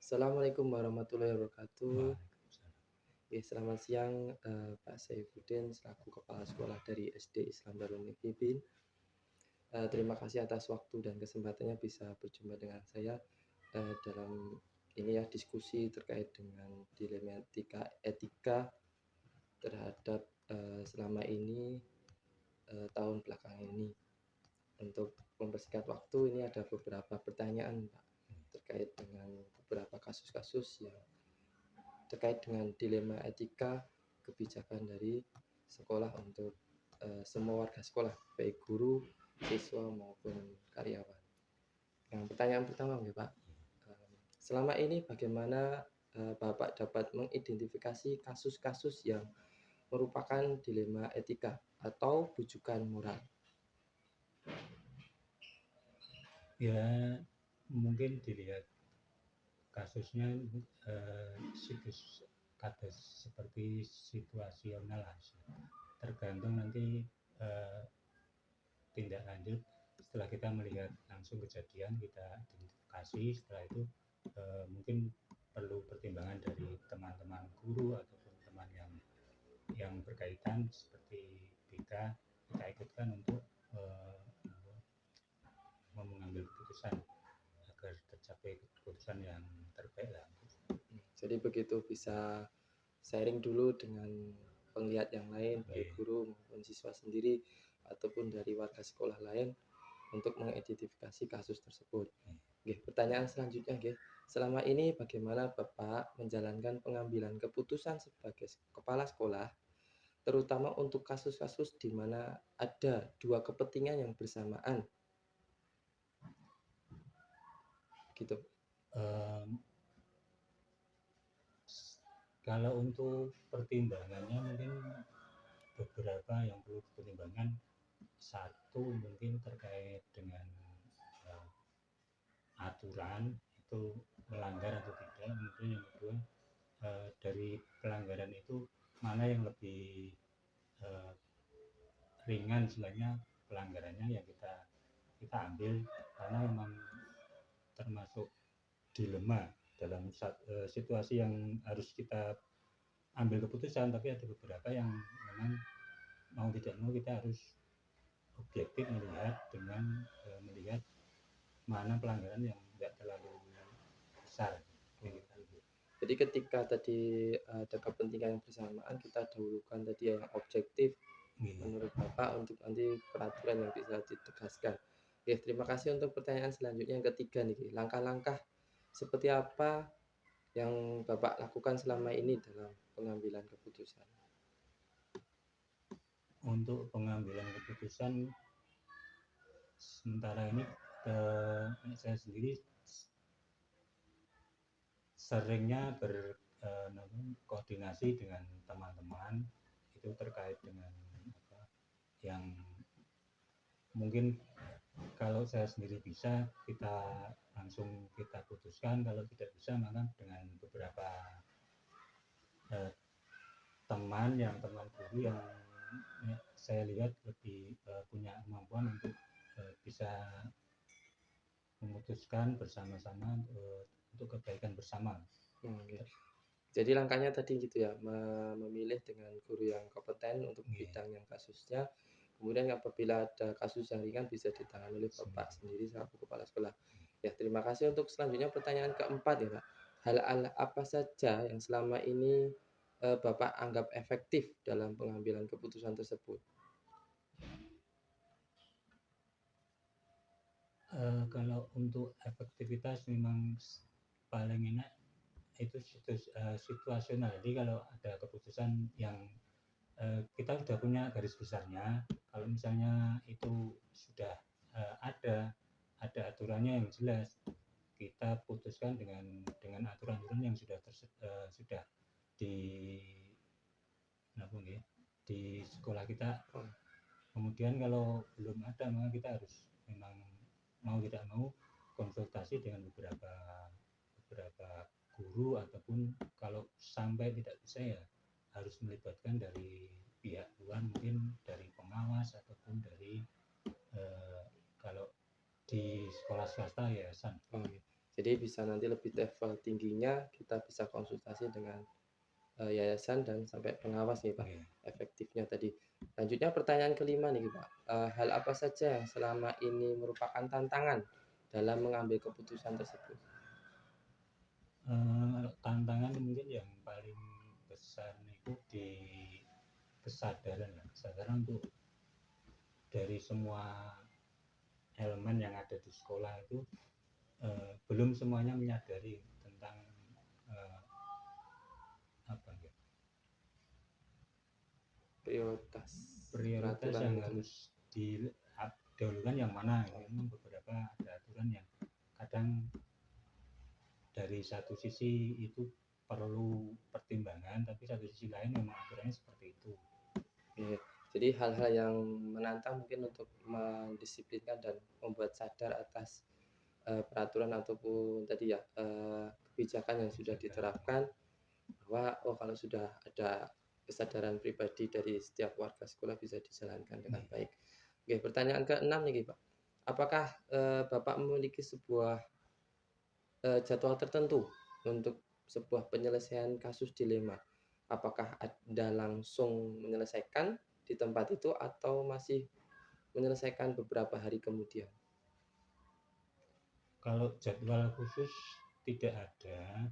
Assalamualaikum warahmatullahi wabarakatuh. Waalaikumsalam. Ya, selamat siang, Pak Saifuddin selaku Kepala Sekolah dari SD Islam Darul Mukhibin. Terima kasih atas waktu dan kesempatannya bisa berjumpa dengan saya dalam ini ya diskusi terkait dengan dilematika etika terhadap selama ini tahun belakangan ini. Untuk mempersingkat waktu, ini ada beberapa pertanyaan, Pak, terkait dengan beberapa kasus-kasus yang terkait dengan dilema etika kebijakan dari sekolah untuk semua warga sekolah, baik guru, siswa maupun karyawan. Yang pertanyaan pertama, ya Pak, selama ini bagaimana Bapak dapat mengidentifikasi kasus-kasus yang merupakan dilema etika atau bujukan moral? Ya, mungkin dilihat kasusnya kata seperti situasional aja. Tergantung nanti tindak lanjut setelah kita melihat langsung kejadian, kita identifikasi. Setelah itu mungkin perlu pertimbangan dari teman-teman guru ataupun teman yang berkaitan seperti kita ikutkan untuk mengambil keputusan agar tercapai keputusan yang terbaik lah. Jadi begitu, bisa sharing dulu dengan penglihat yang lain, baik guru maupun siswa sendiri ataupun dari warga sekolah lain untuk mengidentifikasi kasus tersebut. Oke, pertanyaan selanjutnya, oke. Selama ini bagaimana Bapak menjalankan pengambilan keputusan sebagai kepala sekolah, terutama untuk kasus-kasus di mana ada dua kepentingan yang bersamaan? Gitu. Kalau untuk pertimbangannya mungkin beberapa yang perlu dipertimbangkan. Satu mungkin terkait dengan aturan itu melanggar atau tidak. Kemudian yang kedua dari pelanggaran itu mana yang lebih ringan sebenarnya pelanggarannya yang kita ambil, karena memang termasuk dilema dalam situasi yang harus kita ambil keputusan, tapi ada beberapa yang memang mau tidak mau kita harus objektif melihat mana pelanggaran yang tidak terlalu besar. Jadi ketika tadi ada kepentingan yang bersamaan, kita dahulukan tadi yang objektif menurut Bapak untuk nanti peraturan yang bisa ditegaskan. Oke, terima kasih. Untuk pertanyaan selanjutnya yang ketiga nih, langkah-langkah seperti apa yang Bapak lakukan selama ini dalam pengambilan keputusan? Untuk pengambilan keputusan sementara ini saya sendiri seringnya berkoordinasi dengan teman-teman itu terkait dengan yang mungkin kalau saya sendiri bisa kita langsung kita putuskan, kalau tidak bisa maka dengan beberapa teman guru yang saya lihat lebih punya kemampuan untuk bisa memutuskan bersama-sama untuk kebaikan bersama. Jadi langkahnya tadi gitu ya, memilih dengan guru yang kompeten untuk bidang yang kasusnya. Kemudian apabila ada kasus yang ringan bisa ditangani oleh Bapak sendiri selaku kepala sekolah. Ya, terima kasih. Untuk selanjutnya pertanyaan keempat ya Pak. Hal apa saja yang selama ini Bapak anggap efektif dalam pengambilan keputusan tersebut? Kalau untuk efektivitas memang paling enak itu situasional. Jadi kalau ada keputusan yang kita sudah punya garis besarnya, kalau misalnya itu sudah ada aturannya yang jelas, kita putuskan dengan aturan-aturan yang sudah di sekolah kita. Kemudian kalau belum ada, maka kita harus memang mau tidak mau konsultasi dengan beberapa guru, ataupun kalau sampai tidak bisa ya harus melibatkan dari pihak luar, mungkin dari pengawas ataupun dari kalau di sekolah swasta yayasan. Jadi bisa nanti lebih level tingginya kita bisa konsultasi dengan yayasan dan sampai pengawas nih Pak, Oke. efektifnya tadi. Lanjutnya pertanyaan kelima nih Pak, hal apa saja yang selama ini merupakan tantangan dalam mengambil keputusan tersebut? Tantangan mungkin yang paling besar itu di kesadaran untuk dari semua elemen yang ada di sekolah itu belum semuanya menyadari tentang eh, apa ya, Prioritas prioritas peraturan yang itu. harus didahulukan yang mana. Memang beberapa ada aturan yang kadang dari satu sisi itu perlu pertimbangan, tapi satu sisi lain memang aturannya seperti itu. Oke. Jadi hal-hal yang menantang mungkin untuk mendisiplinkan dan membuat sadar atas peraturan ataupun tadi ya kebijakan yang sudah diterapkan, bahwa kalau sudah ada kesadaran pribadi dari setiap warga sekolah bisa dijalankan dengan baik. Oke, pertanyaan ke-6 nih Pak. Apakah Bapak memiliki sebuah jadwal tertentu untuk sebuah penyelesaian kasus dilema? Apakah Anda langsung menyelesaikan di tempat itu atau masih menyelesaikan beberapa hari kemudian? Kalau jadwal khusus tidak ada.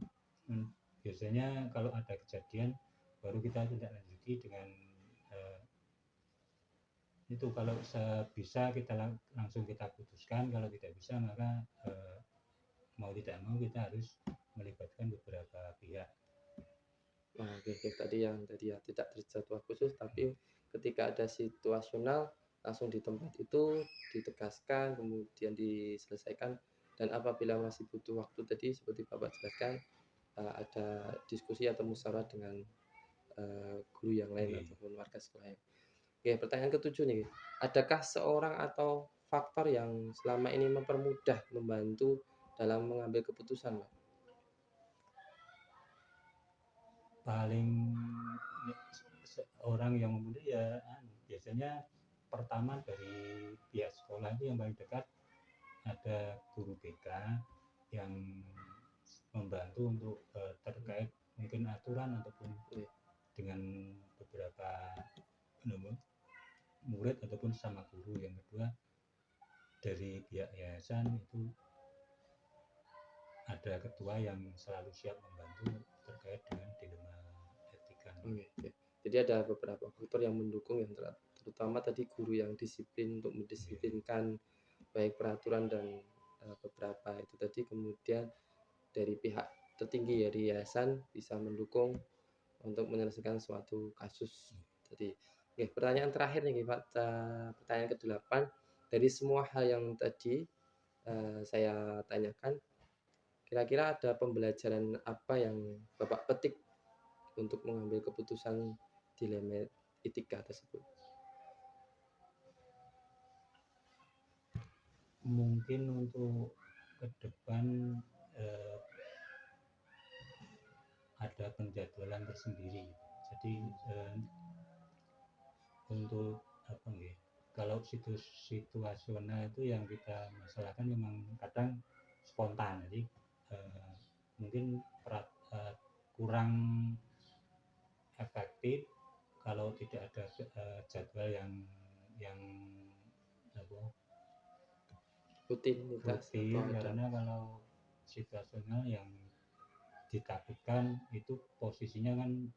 Biasanya kalau ada kejadian baru kita tindak lanjuti dengan itu. Kalau bisa kita langsung kita putuskan, kalau tidak bisa maka mau tidak mau kita harus melibatkan beberapa pihak. Nah, oke, tadi ya tidak terjadwal khusus, tapi ketika ada situasional langsung di tempat itu ditegaskan, kemudian diselesaikan, dan apabila masih butuh waktu tadi seperti Bapak jelaskan, ada diskusi atau musyawarah dengan guru yang lain ataupun warga sekolah yang. Oke, pertanyaan ketujuh nih, adakah seorang atau faktor yang selama ini mempermudah membantu dalam mengambil keputusan, Pak? Paling orang yang memudah ya biasanya pertama dari pihak sekolah itu yang paling dekat, ada guru BK yang membantu untuk terkait mungkin aturan ataupun dengan beberapa murid ataupun sama guru. Yang kedua dari pihak yayasan itu ada ketua yang selalu siap membantu terkait dengan dilema etika. Oke. Jadi ada beberapa faktor yang mendukung, yang terutama tadi guru yang disiplin untuk mendisiplinkan baik peraturan dan beberapa itu tadi, kemudian dari pihak tertinggi dari yayasan bisa mendukung untuk menyelesaikan suatu kasus tadi. Oke, pertanyaan terakhir nih Pak, pertanyaan ke-8, dari semua hal yang tadi saya tanyakan, kira-kira ada pembelajaran apa yang Bapak petik untuk mengambil keputusan dilema etika tersebut? Mungkin untuk ke depan ada penjadwalan tersendiri. Jadi untuk apa ya? Kalau situasional itu yang kita masalahkan memang kadang spontan. Jadi mungkin kurang efektif kalau tidak ada jadwal yang apa, Rutinitas rutin, atau ada? karena kalau situasional yang ditakutkan itu posisinya kan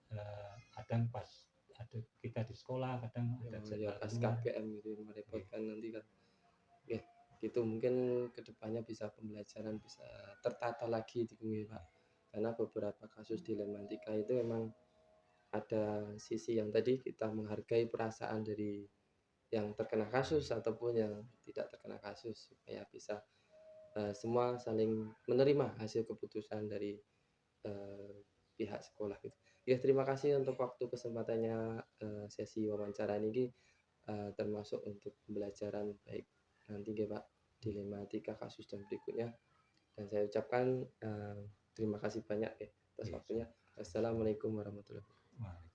kadang pas ada kita di sekolah, kadang ada Ya jadwal pas keluar. KPM gitu merepotkan nanti kan. Ya, gitu mungkin kedepannya bisa pembelajaran bisa tertata lagi di Pak. Karena beberapa kasus dilematika itu memang ada sisi yang tadi kita menghargai perasaan dari yang terkena kasus ataupun yang tidak terkena kasus, supaya bisa semua saling menerima hasil keputusan dari pihak sekolah gitu. Ya, terima kasih untuk waktu kesempatannya sesi wawancara ini, termasuk untuk pembelajaran baik nanti ya Pak, dilematika kasus dan berikutnya. Dan saya ucapkan terima kasih banyak ya atas waktunya. Assalamualaikum warahmatullahi wabarakatuh.